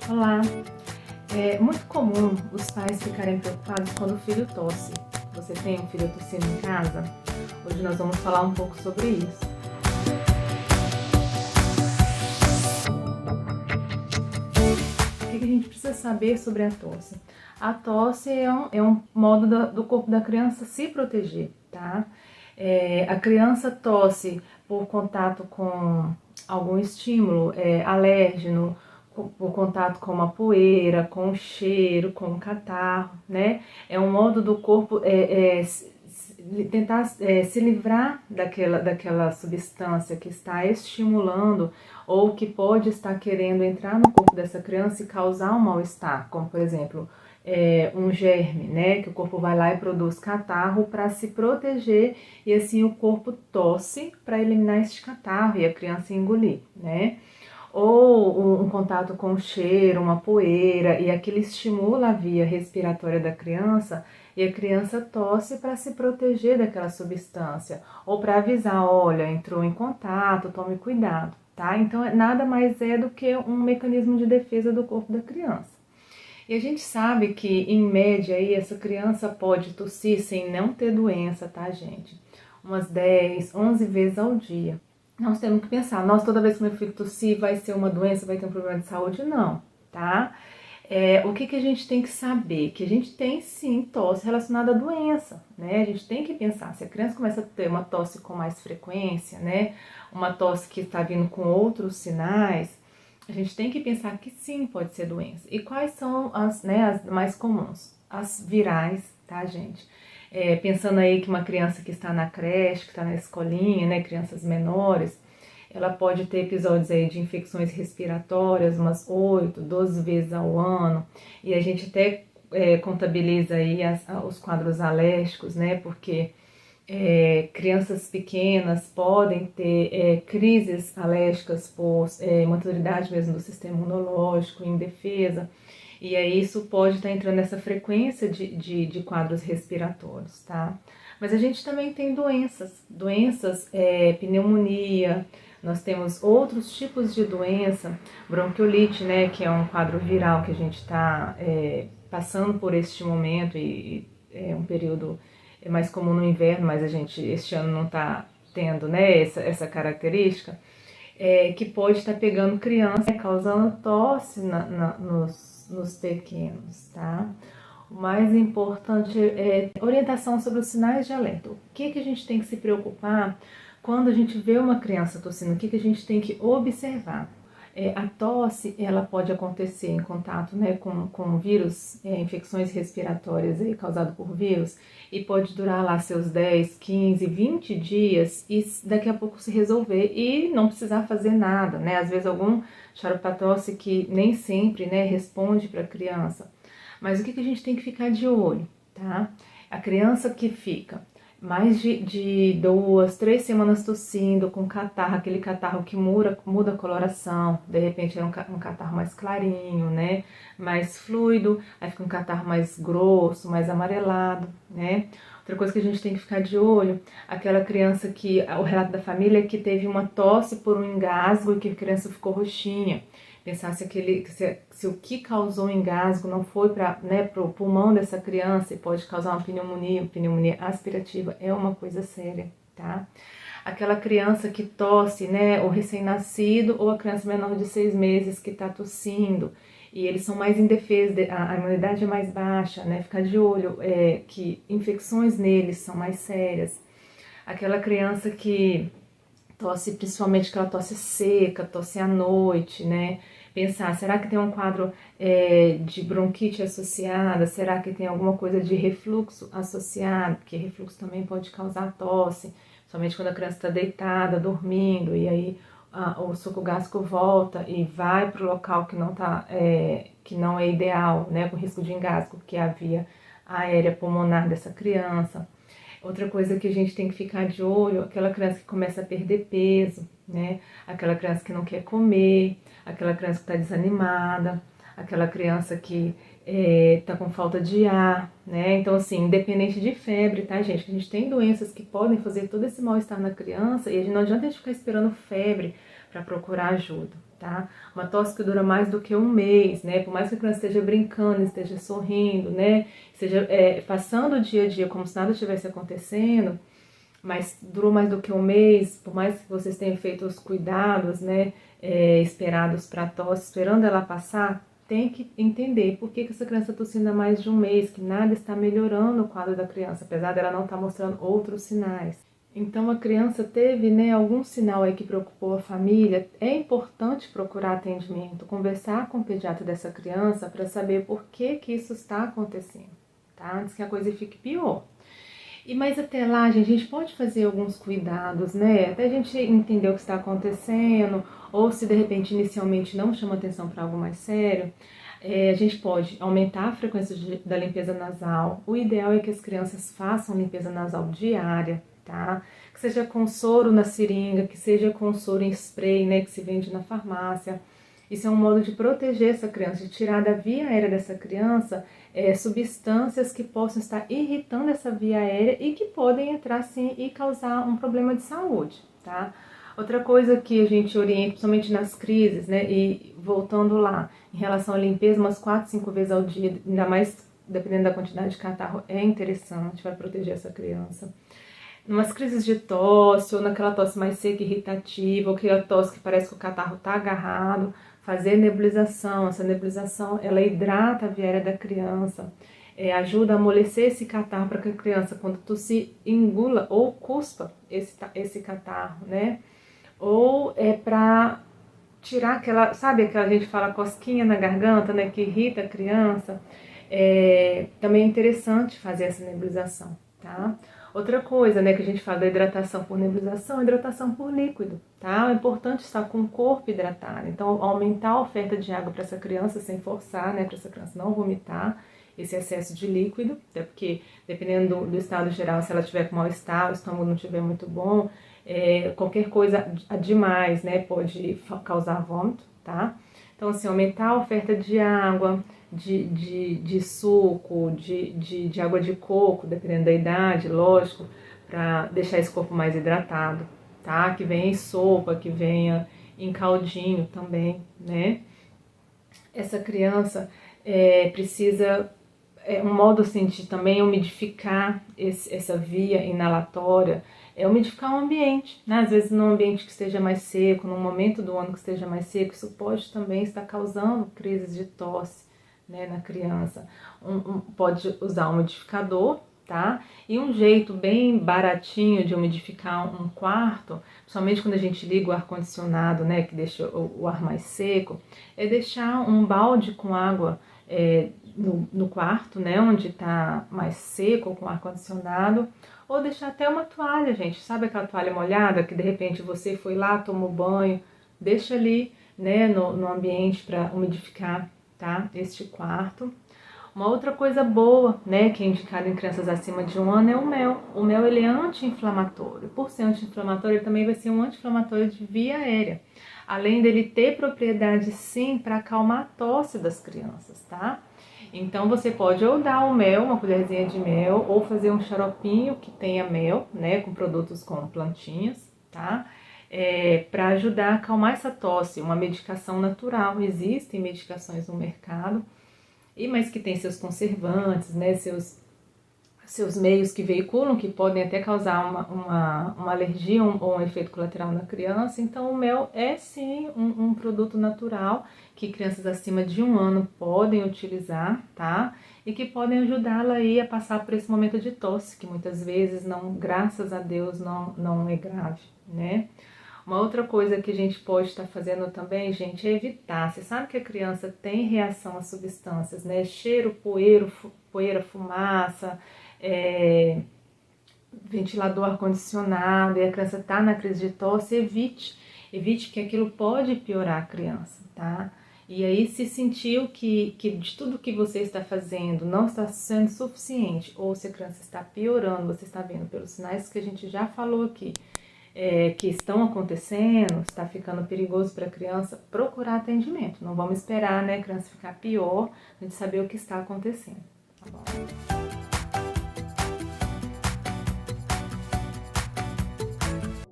Olá! É muito comum os pais ficarem preocupados quando o filho tosse. Você tem um filho tossindo em casa? Hoje nós vamos falar um pouco sobre isso. O que a gente precisa saber sobre a tosse? A tosse é um modo do corpo da criança se proteger, tá? A criança tosse por contato com algum estímulo alérgeno, por contato com uma poeira, com o cheiro, com o catarro, né? É um modo do corpo tentar se livrar daquela substância que está estimulando ou que pode estar querendo entrar no corpo dessa criança e causar um mal-estar, como por exemplo, um germe, né? Que o corpo vai lá e produz catarro para se proteger e assim o corpo tosse para eliminar esse catarro e a criança engolir, né? Ou um contato com o cheiro, uma poeira, e aquilo estimula a via respiratória da criança e a criança tosse para se proteger daquela substância, ou para avisar, olha, entrou em contato, tome cuidado, tá? Então nada mais é do que um mecanismo de defesa do corpo da criança. E a gente sabe que, em média, aí, essa criança pode tossir sem não ter doença, tá, gente? Umas 10, 11 vezes ao dia. Nós temos que pensar, toda vez que meu filho tossir vai ser uma doença, vai ter um problema de saúde? Não, tá? O que a gente tem que saber? Que a gente tem sim tosse relacionada à doença, né? A gente tem que pensar, se a criança começa a ter uma tosse com mais frequência, né? Uma tosse que está vindo com outros sinais, a gente tem que pensar que sim, pode ser doença. E quais são as mais comuns? As virais, tá, gente? Pensando aí que uma criança que está na creche, que está na escolinha, né, crianças menores, ela pode ter episódios aí de infecções respiratórias umas 8, 12 vezes ao ano, e a gente até contabiliza aí os quadros alérgicos, né, porque crianças pequenas podem ter crises alérgicas por maturidade mesmo do sistema imunológico, em defesa, e aí isso pode estar entrando nessa frequência de quadros respiratórios, tá? Mas a gente também tem doenças, pneumonia, nós temos outros tipos de doença, bronquiolite, né, que é um quadro viral que a gente está passando por este momento e é um período mais comum no inverno, mas a gente este ano não está tendo, né, essa característica, que pode estar pegando criança, causando tosse nos pequenos, tá? O mais importante é orientação sobre os sinais de alerta. O que a gente tem que se preocupar quando a gente vê uma criança tossindo? O que a gente tem que observar? A tosse, ela pode acontecer em contato, né, com vírus, infecções respiratórias causadas por vírus, e pode durar lá seus 10, 15, 20 dias e daqui a pouco se resolver e não precisar fazer nada, né? Às vezes algum xaropa-tosse que nem sempre, né, responde para a criança. Mas o que a gente tem que ficar de olho, tá? A criança que fica mais de 2, 3 semanas tossindo, com catarro, aquele catarro que muda a coloração, de repente é um catarro mais clarinho, né, mais fluido, aí fica um catarro mais grosso, mais amarelado, né. Outra coisa que a gente tem que ficar de olho, aquela criança que, o relato da família é que teve uma tosse por um engasgo e que a criança ficou roxinha. Pensar se o que causou o engasgo não foi para o pulmão dessa criança e pode causar uma pneumonia aspirativa, é uma coisa séria, tá? Aquela criança que tosse, né, o recém-nascido ou a criança menor de 6 meses que está tossindo, e eles são mais indefesos, a imunidade é mais baixa, né, ficar de olho que infecções neles são mais sérias. Aquela criança que tosse, principalmente aquela tosse seca, tosse à noite, né? Pensar, será que tem um quadro de bronquite associada? Será que tem alguma coisa de refluxo associado? Porque refluxo também pode causar tosse, somente quando a criança está deitada, dormindo, e aí o suco gástrico volta e vai para o local que não é ideal, né? Com risco de engasgo, que é a via aérea pulmonar dessa criança. Outra coisa que a gente tem que ficar de olho, aquela criança que começa a perder peso, né? Aquela criança que não quer comer, aquela criança que está desanimada, aquela criança que está com falta de ar, né? Então, assim, independente de febre, tá, gente? A gente tem doenças que podem fazer todo esse mal-estar na criança e não adianta a gente ficar esperando febre para procurar ajuda, tá? Uma tosse que dura mais do que um mês, né? Por mais que a criança esteja brincando, esteja sorrindo, né? Esteja passando o dia a dia como se nada estivesse acontecendo, mas durou mais do que um mês, por mais que vocês tenham feito os cuidados, né, esperados para a tosse, esperando ela passar, tem que entender por que essa criança está tossindo há mais de um mês, que nada está melhorando o quadro da criança, apesar dela não estar mostrando outros sinais. Então a criança teve, né, algum sinal aí que preocupou a família, é importante procurar atendimento, conversar com o pediatra dessa criança para saber por que isso está acontecendo, tá? Antes que a coisa fique pior. Mas até lá, a gente pode fazer alguns cuidados, né? Até a gente entender o que está acontecendo, ou se de repente inicialmente não chama atenção para algo mais sério, a gente pode aumentar a frequência da limpeza nasal. O ideal é que as crianças façam limpeza nasal diária, tá? Que seja com soro na seringa, que seja com soro em spray, né? Que se vende na farmácia. Isso é um modo de proteger essa criança, de tirar da via aérea dessa criança substâncias que possam estar irritando essa via aérea e que podem entrar sim e causar um problema de saúde, tá? Outra coisa que a gente orienta, principalmente nas crises, né, e voltando lá, em relação à limpeza, umas 4, 5 vezes ao dia, ainda mais dependendo da quantidade de catarro, é interessante, vai proteger essa criança. Umas crises de tosse, ou naquela tosse mais seca e irritativa, ou aquela tosse que parece que o catarro está agarrado, fazer nebulização. Essa nebulização, ela hidrata a via aérea da criança, ajuda a amolecer esse catarro para que a criança, quando tossir, engula ou cuspa esse catarro, né? Ou para tirar aquela, sabe, aquela, a gente fala cosquinha na garganta, né, que irrita a criança. Também é interessante fazer essa nebulização, tá? Outra coisa, né, que a gente fala da hidratação por nebulização, é hidratação por líquido, tá? É importante estar com o corpo hidratado. Então, aumentar a oferta de água para essa criança sem forçar, né, para essa criança não vomitar esse excesso de líquido, até porque, dependendo do estado geral, se ela tiver com mal-estar, o estômago não estiver muito bom, qualquer coisa a demais, né, pode causar vômito, tá? Então, assim, aumentar a oferta de água, de suco, de água de coco, dependendo da idade, lógico, para deixar esse corpo mais hidratado, tá? Que venha em sopa, que venha em caldinho também, né? Essa criança precisa, um modo assim de também umidificar essa via inalatória, umidificar o ambiente, né? Às vezes num ambiente que esteja mais seco, num momento do ano que esteja mais seco, isso pode também estar causando crises de tosse, né, na criança. Pode usar um umidificador, tá? E um jeito bem baratinho de umidificar um quarto, principalmente quando a gente liga o ar-condicionado, né, que deixa o ar mais seco, é deixar um balde com água no quarto, né, onde está mais seco, com ar-condicionado, ou deixar até uma toalha, gente, sabe aquela toalha molhada que de repente você foi lá, tomou banho, deixa ali, né, no ambiente para umidificar, tá, este quarto. Uma outra coisa boa, né, que é indicada em crianças acima de 1 ano é o mel. O mel, ele é anti-inflamatório. Por ser anti-inflamatório, ele também vai ser um anti-inflamatório de via aérea. Além dele ter propriedade, sim, para acalmar a tosse das crianças, tá? Então, você pode ou dar o mel, uma colherzinha de mel, ou fazer um xaropinho que tenha mel, né, com produtos com plantinhas, tá? Para ajudar a acalmar essa tosse, uma medicação natural. Existem medicações no mercado, mas que tem seus conservantes, né, seus meios que veiculam, que podem até causar uma alergia ou um efeito colateral na criança. Então, o mel é sim um produto natural que crianças acima de 1 ano podem utilizar, tá? E que podem ajudá-la aí a passar por esse momento de tosse, que muitas vezes, não, graças a Deus, não é grave, né? Uma outra coisa que a gente pode estar fazendo também, gente, é evitar. Você sabe que a criança tem reação a substâncias, né? Cheiro, poeira, fumaça, ventilador ar-condicionado, e a criança está na crise de tosse, evite que aquilo pode piorar a criança, tá? E aí, se sentiu que de tudo que você está fazendo não está sendo suficiente, ou se a criança está piorando, você está vendo pelos sinais que a gente já falou aqui, que estão acontecendo, está ficando perigoso para a criança, procurar atendimento. Não vamos esperar, né, a criança ficar pior, a gente saber o que está acontecendo, tá bom?